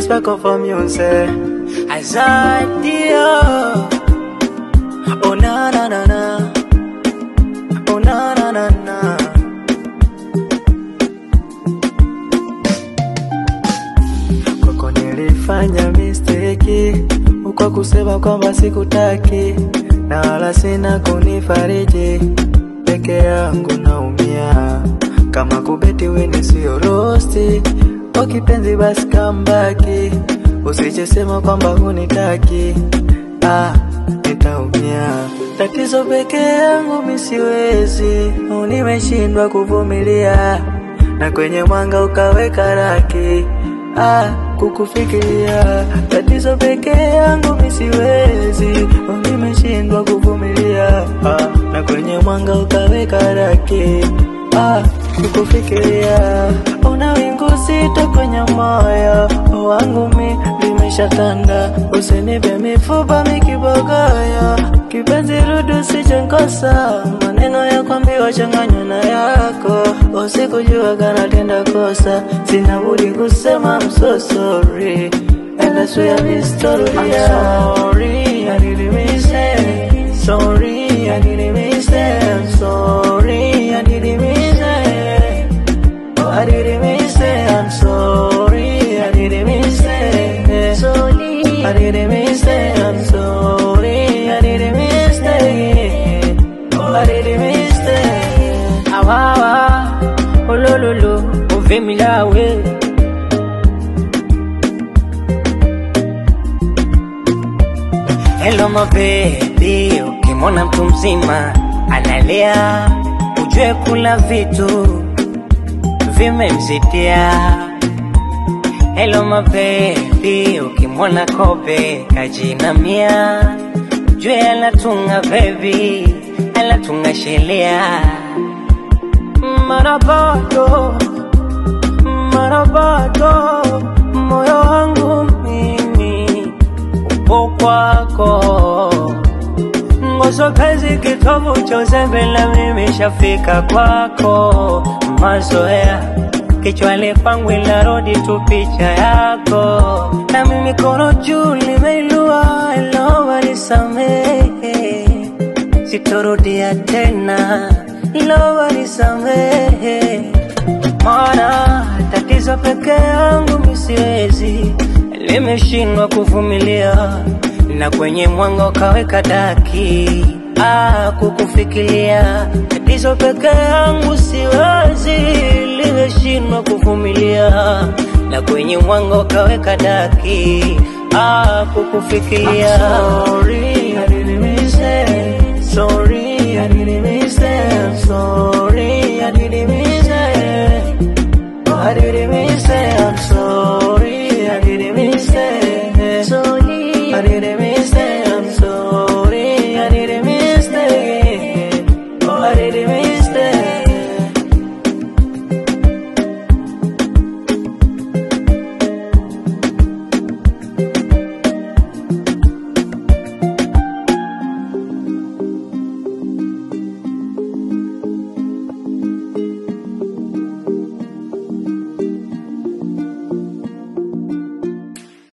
respect for music. Azadia. Oh na na na na. Oh na na na na. Koko nilifanya mistake kwa kusema kwamba sikutaki, na wala sina kunifariji, peke yangu naumia. Kama kubeti wini siyo rosti, kipenzi basi kambaki, usijesema kwamba hunitaki, nitaumia. Tatizo peke yangu misiwezi, nimeshindwa kuvumilia, na kwenye mwanga ukaweka raki, kukufikiria. Tatizo peke yangu misiwezi, nimeshindwa kuvumilia, na kwenye mwanga ukaweka raki, kukufikiria. Una wingu sito kwenye moyo wangu, mi limeshatanda. Usinipe mifupa mikibogoyo, kipenzi rudu sichenkosa. Maneno ya kuambiwa changanywa na yako, usikujua kana tenda kosa. Sina budi kusema I'm so sorry, and I swear this story. I'm sorry, I didn't miss it. Sorry, I didn't miss it. Sorry, I didn't miss it. Oh, I didn't miss it. I'm sorry, I didn't miss it. Sorry, I didn't miss it. I'm sorry, I didn't miss it. Oh, I didn't miss it. Awawa, olololo, uvemilawe. Hello my baby, ukimwona mtu mzima analia, ujue kula vitu vimemzidia. Hello my baby, ukimwona kobe kajinamia, ujue anatunga baby, anatunga shelia. Marabado, marabado, moyo wangu mimi upo kwako. Ngozo kazi kitovu chose bila mimi shafika kwako. Mazoea kichwani pangu ila rodi tu picha yako, na mimi kono juu limeilua. Ilo nisamehe, sitorudia tena. Ilo nisamehe, maana tatizo peke yangu misiwezi, limeshindwa kuvumilia, na kwenye mwanga ukaweka daki, kukufikiria. Tatizo peke yangu siwezi, limeshindwa kuvumilia, na kwenye mwanga ukaweka daki, kukufikiria. I'm sorry.